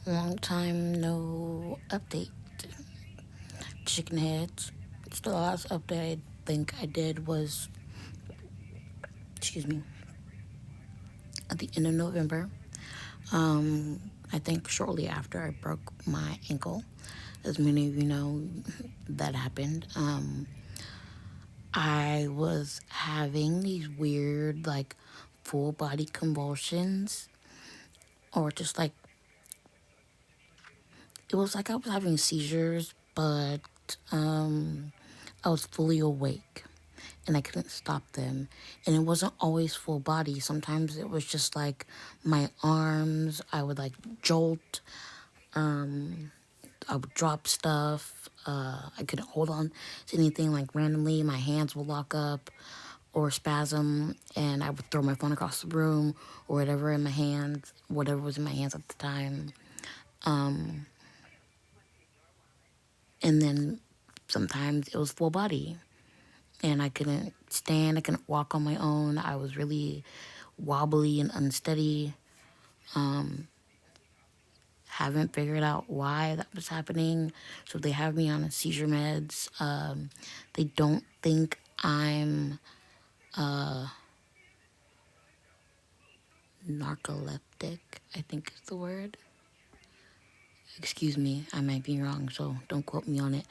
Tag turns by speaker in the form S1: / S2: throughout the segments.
S1: Long time no update. Chicken heads. So the last update I think I did was, excuse me, at the end of November. I think shortly after I broke my ankle. As many of you know, that happened. I was having these weird, like, full body convulsions, or just like, it was like I was having seizures, but I was fully awake and I couldn't stop them. And it wasn't always full body. Sometimes it was just like my arms, I would like jolt, I would drop stuff. I couldn't hold on to anything like randomly. My hands would lock up or spasm, and I would throw my phone across the room or whatever in my hands, whatever was in my hands at the time. And then sometimes it was full body, and I couldn't stand. I couldn't walk on my own. I was really wobbly and unsteady. Haven't figured out why that was happening. So they have me on seizure meds. They don't think I'm narcoleptic, I think is the word. Excuse me, I might be wrong, so don't quote me on it.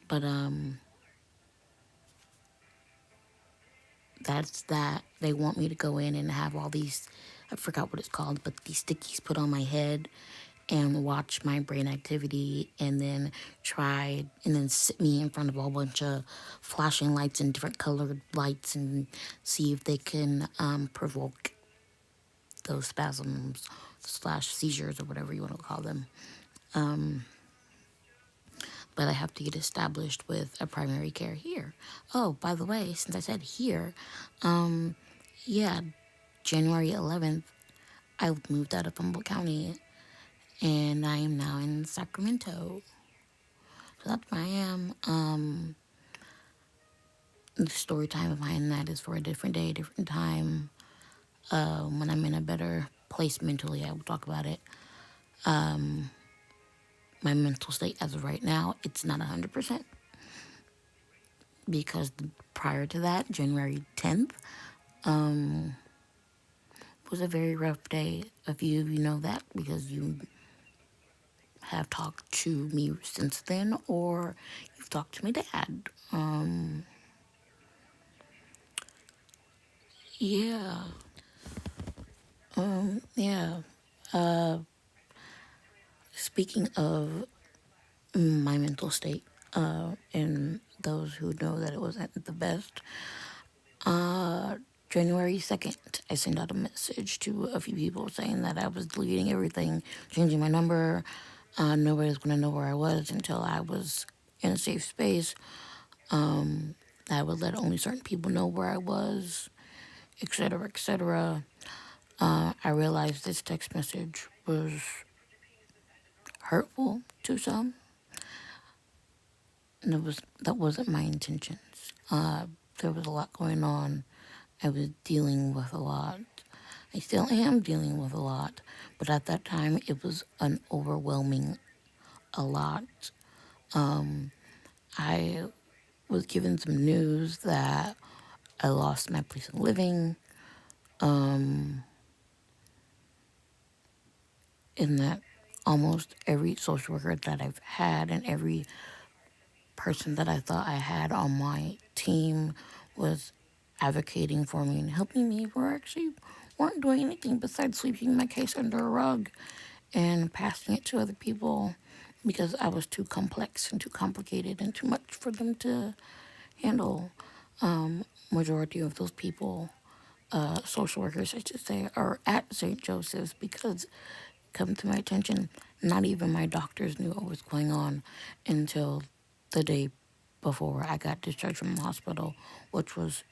S1: But that's that. They want me to go in and have all these, I forgot what it's called, but these stickies put on my head and watch my brain activity, and then try and then sit me in front of a whole bunch of flashing lights and different colored lights and see if they can provoke those spasms slash seizures or whatever you want to call them. But I have to get established with a primary care here. Oh, by the way, since I said here, yeah, January 11th, I moved out of Humboldt County and I am now in Sacramento. So that's where I am. The story time of mine, that is for a different day, different time. When I'm in a better place mentally, I will talk about it. My mental state as of right now, it's not 100% because prior to that, January 10th, was a very rough day. A few of you know that because you have talked to me since then, or you've talked to my dad. Yeah, yeah. Speaking of my mental state, and those who know that it wasn't the best, January 2nd, I sent out a message to a few people saying that I was deleting everything, changing my number. Nobody was going to know where I was until I was in a safe space. I would let only certain people know where I was, etc., etc. I realized this text message was hurtful to some, and that wasn't my intentions. There was a lot going on. I was dealing with a lot. I still am dealing with a lot, but at that time it was an overwhelming a lot. I was given some news that I lost my place of living, in that almost every social worker that I've had and every person that I thought I had on my team was advocating for me and helping me were actually weren't doing anything besides sweeping my case under a rug and passing it to other people because I was too complex and too complicated and too much for them to handle. Majority of those people, social workers, I should say, are at St. Joseph's because, come to my attention, not even my doctors knew what was going on until the day before I got discharged from the hospital, which was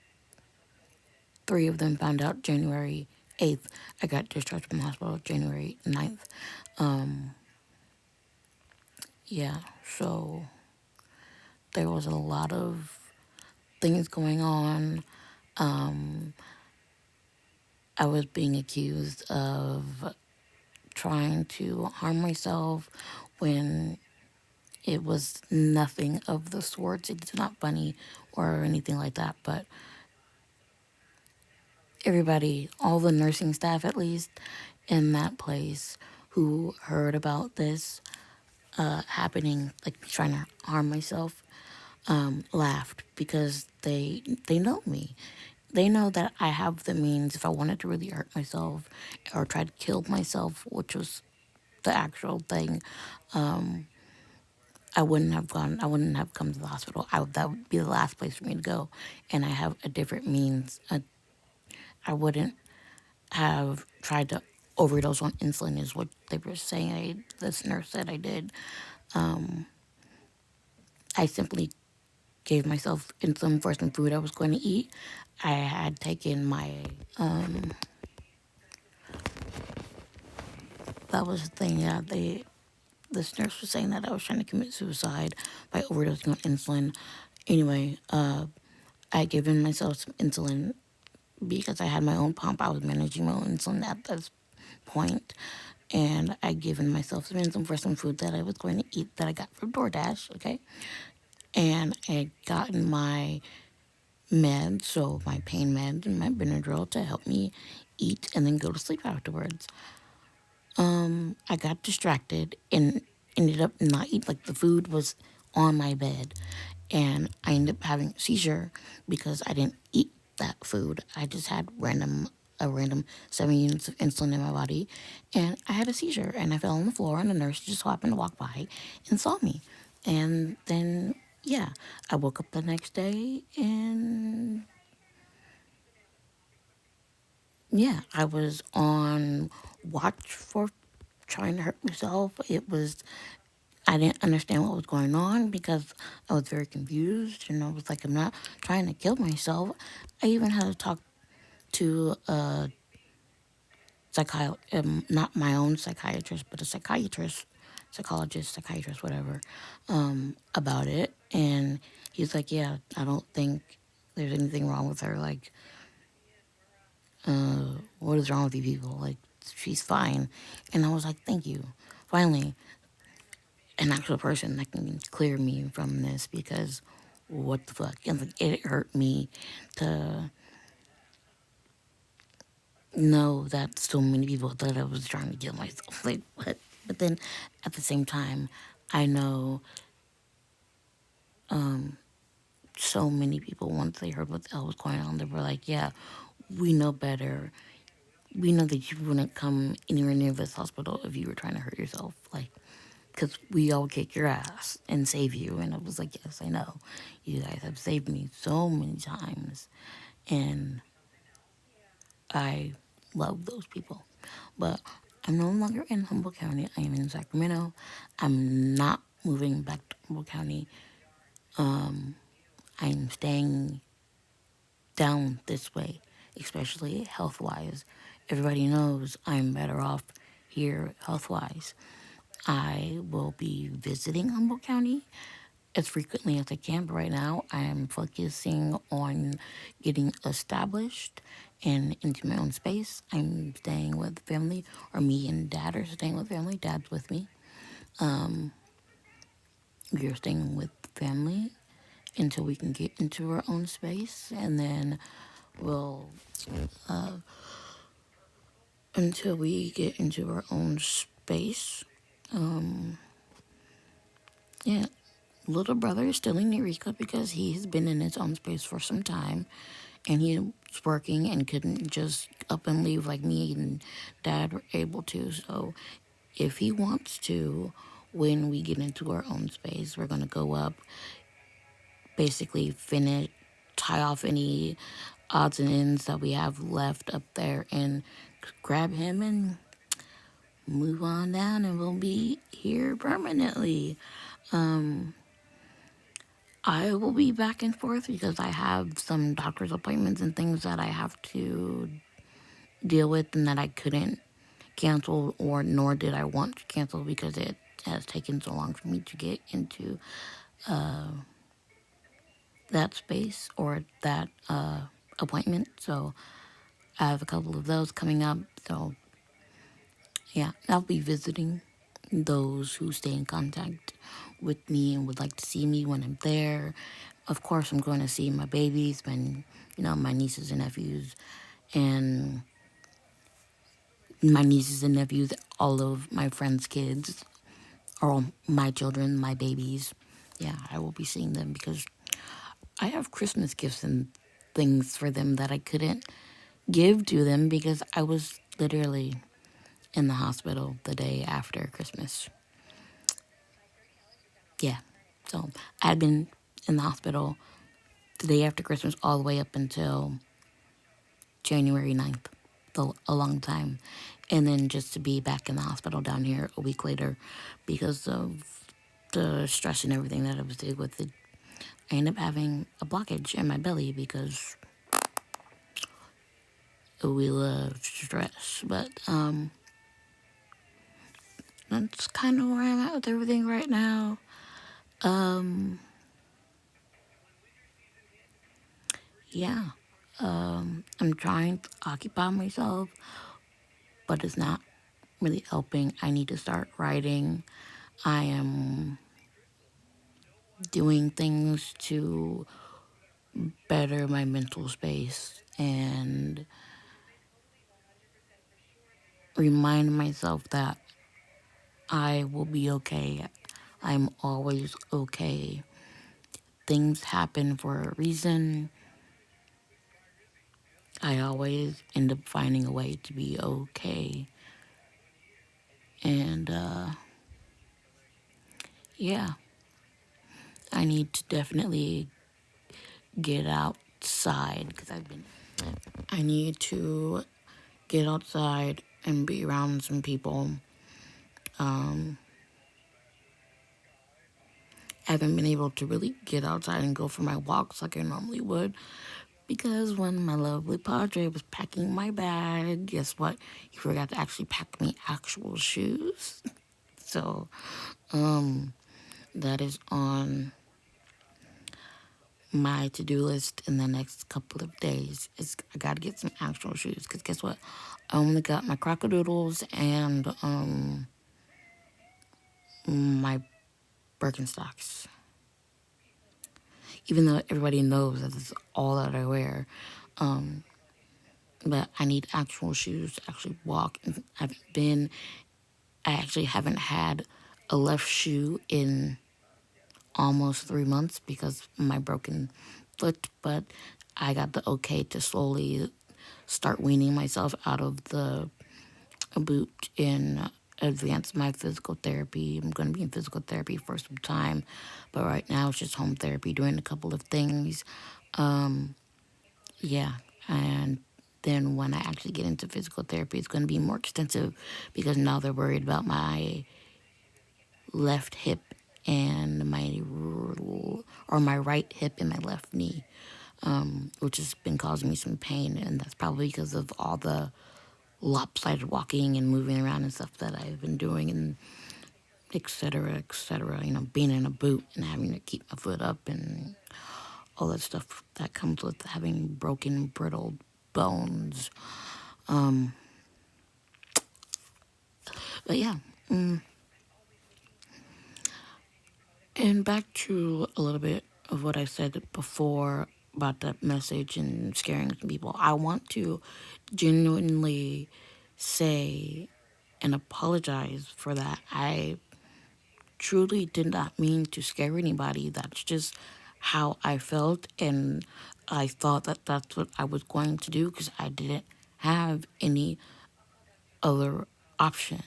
S1: three of them found out January 8th. I got discharged from the hospital January 9th. Yeah, so there was a lot of things going on. I was being accused of trying to harm myself when it was nothing of the sorts. It's not funny or anything like that, but everybody, all the nursing staff at least in that place who heard about this happening, like trying to harm myself, laughed because they know me. They know that I have the means if I wanted to really hurt myself or try to kill myself, which was the actual thing. I wouldn't have gone. I wouldn't have come to the hospital. That would be the last place for me to go. And I have a different means. I wouldn't have tried to overdose on insulin, is what they were saying. This nurse said I did. I simply gave myself insulin for some food I was going to eat. I had taken my, that was the thing, yeah, this nurse was saying that I was trying to commit suicide by overdosing on insulin. Anyway, I had given myself some insulin because I had my own pump. I was managing my own insulin at this point, and I'd given myself some insulin for some food that I was going to eat that I got from DoorDash, okay? And I had gotten my meds, so my pain meds and my Benadryl to help me eat and then go to sleep afterwards. I got distracted and ended up not eating, like the food was on my bed, and I ended up having a seizure because I didn't eat that food. I just had a random 7 units of insulin in my body, and I had a seizure, and I fell on the floor, and the nurse just happened to walk by and saw me. And then, yeah, I woke up the next day, and yeah, I was on watch for trying to hurt myself. I didn't understand what was going on because I was very confused, and I was like, I'm not trying to kill myself. I even had to talk to a not my own psychiatrist, but a psychologist, whatever, about it. And he's like, yeah, I don't think there's anything wrong with her. Like, what is wrong with you people? Like, she's fine. And I was like, thank you. Finally, an actual person that can clear me from this because what the fuck? And like, it hurt me to know that so many people thought I was trying to kill myself. Like, what? But then at the same time, I know so many people, once they heard what the hell was going on, they were like, yeah, we know better. We know that you wouldn't come anywhere near this hospital if you were trying to hurt yourself. Like, because we all kick your ass and save you. And I was like, yes, I know. You guys have saved me so many times. And I love those people. But I'm no longer in Humboldt County. I am in Sacramento. I'm not moving back to Humboldt County. I'm staying down this way, especially health wise. Everybody knows I'm better off here health wise. I will be visiting Humboldt County as frequently as I can, but right now I am focusing on getting established and into my own space. I'm staying with family, or me and dad are staying with family. Dad's with me. We are staying with family until we can get into our own space, and then we'll, until we get into our own space, yeah, little brother is still in Eureka because he has been in his own space for some time, and he's working and couldn't just up and leave like me and dad were able to. So if he wants to, when we get into our own space, we're going to go up, basically finish, tie off any odds and ends that we have left up there, and grab him and move on down, and we'll be here permanently. I will be back and forth because I have some doctor's appointments and things that I have to deal with and that I couldn't cancel, or nor did I want to cancel because it has taken so long for me to get into that space or that appointment. So I have a couple of those coming up. So Yeah, I'll be visiting those who stay in contact with me and would like to see me when I'm there. Of course, I'm going to see my babies, my nieces and nephews, and my nieces and nephews, all of my friends' kids, or my children, my babies. Yeah, I will be seeing them because I have Christmas gifts and things for them that I couldn't give to them because I was literally in the hospital the day after Christmas. Yeah. So I'd been in the hospital the day after Christmas all the way up until January 9th, a long time. And then just to be back in the hospital down here a week later because of the stress and everything that I was dealing with, I ended up having a blockage in my belly because we love stress. But that's kind of where I'm at with everything right now. Um, yeah. I'm trying to occupy myself, but it's not really helping. I need to start writing. I am doing things to better my mental space and remind myself that I will be okay. I'm always okay. Things happen for a reason. I always end up finding a way to be okay. And yeah, I need to definitely get outside because I need to get outside and be around some people. I haven't been able to really get outside and go for my walks like I normally would because when my lovely padre was packing my bag, guess what? He forgot to actually pack me actual shoes. So that is on my to-do list in the next couple of days. I gotta get some actual shoes because guess what? I only got my crocodiles and my Birkenstocks. Even though everybody knows that it's all that I wear, but I need actual shoes to actually walk. And I actually haven't had a left shoe in almost 3 months because of my broken foot, but I got the okay to slowly start weaning myself out of the boot in advance my physical therapy. I'm going to be in physical therapy for some time, but right now it's just home therapy, doing a couple of things. Yeah, and then when I actually get into physical therapy, it's going to be more extensive because now they're worried about my left hip and my right hip and my left knee, which has been causing me some pain, and that's probably because of all the lopsided walking and moving around and stuff that I've been doing, and et cetera, et cetera. Being in a boot and having to keep my foot up and all that stuff that comes with having broken, brittle bones. But yeah, and back to a little bit of what I said before about that message and scaring some people. I want to genuinely say and apologize for that. I truly did not mean to scare anybody. That's just how I felt, and I thought that that's what I was going to do because I didn't have any other option.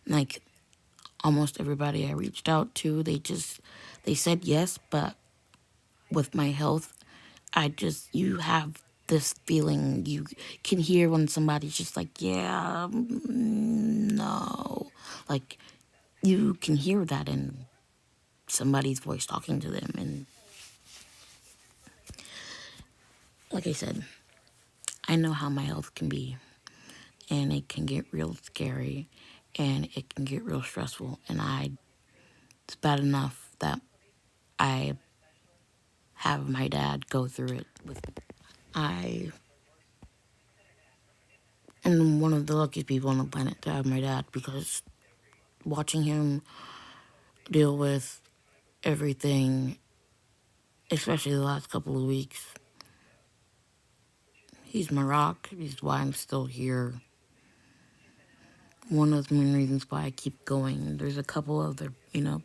S1: Like almost everybody I reached out to, they said yes, but with my health, you have this feeling you can hear when somebody's just like, yeah, no. Like you can hear that in somebody's voice talking to them. And like I said, I know how my health can be, and it can get real scary and it can get real stressful. It's bad enough that I have my dad go through it with me. I And one of the luckiest people on the planet to have my dad, because watching him deal with everything, especially the last couple of weeks, he's my rock. He's why I'm still here. One of the main reasons why I keep going. There's a couple other,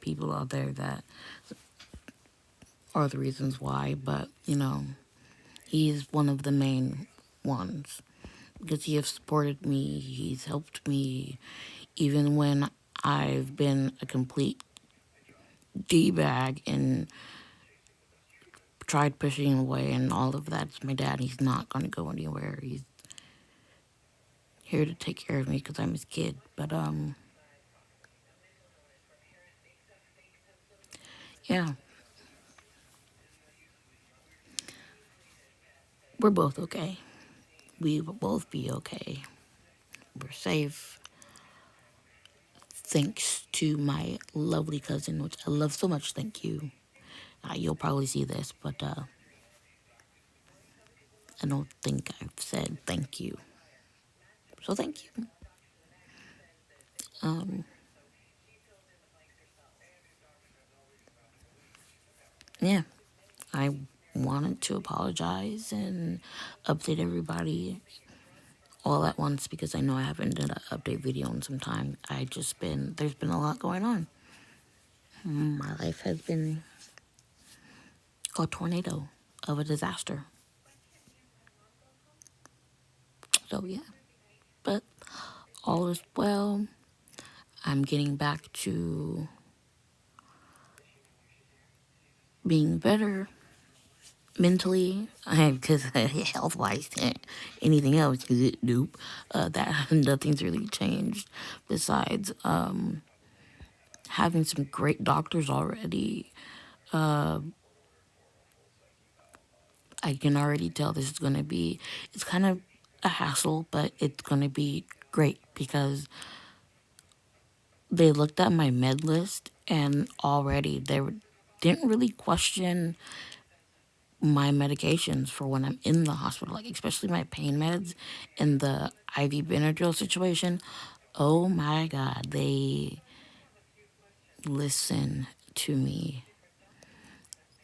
S1: people out there that are the reasons why, but, he's one of the main ones. Because he has supported me, he's helped me, even when I've been a complete D-bag and tried pushing him away and all of that. It's my dad. He's not going to go anywhere. He's here to take care of me because I'm his kid. But, yeah, we're both okay. We will both be okay. We're safe. Thanks to my lovely cousin, which I love so much. Thank you. You'll probably see this, but I don't think I've said thank you. So thank you. Um, yeah, I wanted to apologize and update everybody all at once because I know I haven't done an update video in some time. There's been a lot going on. My life has been a tornado of a disaster. So yeah, but all is well. I'm getting back to being better mentally, because health wise, anything else, nope. That nothing's really changed besides having some great doctors already. I can already tell this is going to be, it's kind of a hassle, but it's going to be great because they looked at my med list and already didn't really question my medications for when I'm in the hospital, like especially my pain meds and the IV Benadryl situation. Oh my God, they listen to me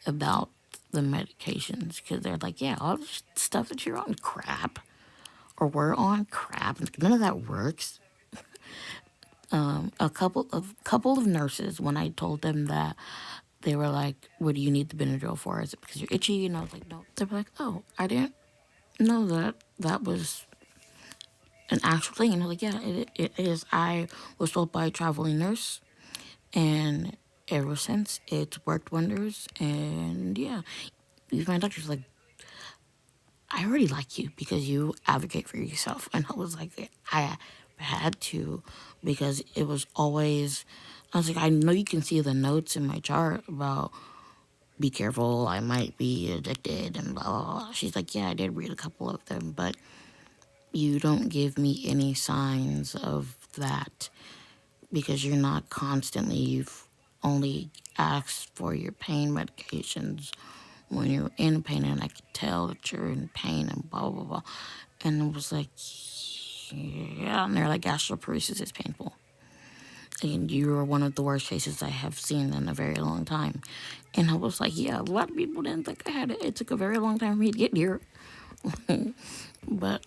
S1: about the medications because they're like, yeah, all the stuff that you're on, crap, or we're on crap. None of that works. A couple of nurses, when I told them that, they were like, "What do you need the Benadryl for? Is it because you're itchy?" And I was like, "No." They were like, "Oh, I didn't know that was an actual thing." And I was like, "Yeah, it is." I was told by a traveling nurse, and ever since it's worked wonders. And yeah, even my doctor's like, I already like you because you advocate for yourself. And I was like, I had to because it was always, I was like, I know you can see the notes in my chart about be careful, I might be addicted and blah, blah, blah. She's like, yeah, I did read a couple of them, but you don't give me any signs of that because you're not constantly, you've only asked for your pain medications when you're in pain, and I could tell that you're in pain and blah, blah, blah. And it was like, yeah, and they're like, gastroparesis is painful. And you were one of the worst cases I have seen in a very long time. And I was like, yeah, a lot of people didn't think I had it. It took a very long time for me to get here. But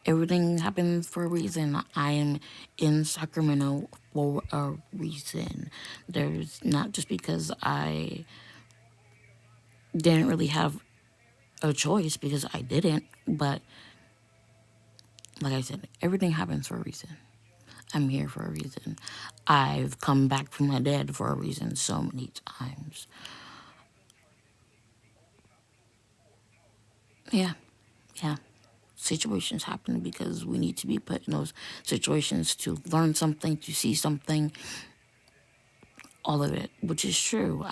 S1: everything happens for a reason. I am in Sacramento for a reason. There's not just because I didn't really have a choice, because I didn't, but like I said, everything happens for a reason. I'm here for a reason. I've come back from my dead for a reason so many times. Yeah, yeah. Situations happen because we need to be put in those situations to learn something, to see something, all of it, which is true.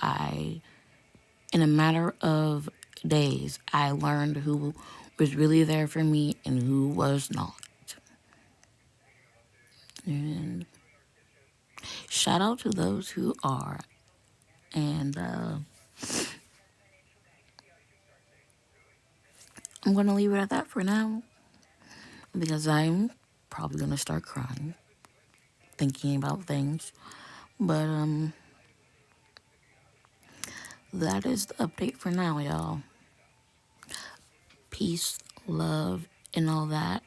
S1: In a matter of days, I learned who was really there for me and who was not. And shout out to those who are. And I'm gonna leave it at that for now because I'm probably gonna start crying thinking about things. But that is the update for now, y'all. Peace, love, and all that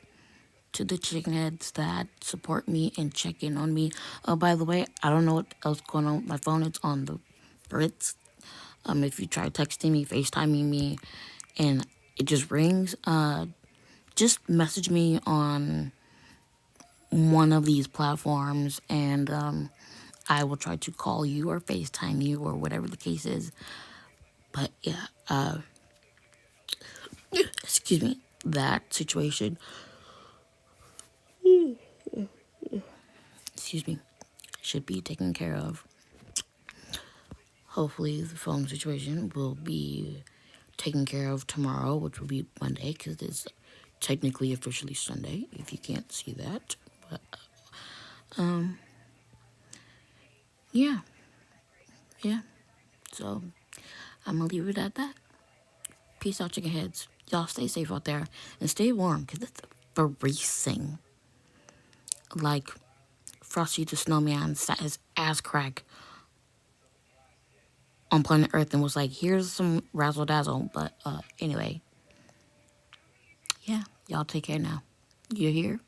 S1: to the chicken heads that support me and check in on me. Oh, by the way, I don't know what else going on with my phone. It's on the Brits. If you try texting me, FaceTiming me, and it just rings, just message me on one of these platforms, and I will try to call you or FaceTime you or whatever the case is. But yeah, excuse me, that situation, excuse me, should be taken care of. Hopefully, the phone situation will be taken care of tomorrow, which will be Monday, because it's technically officially Sunday, if you can't see that. But yeah, yeah. So I'm gonna leave it at that. Peace out, chicken heads. Y'all stay safe out there and stay warm, because it's freezing. Like Frosty the Snowman sat his ass crack on planet Earth and was like, here's some razzle dazzle. But anyway, yeah, y'all take care now. You hear?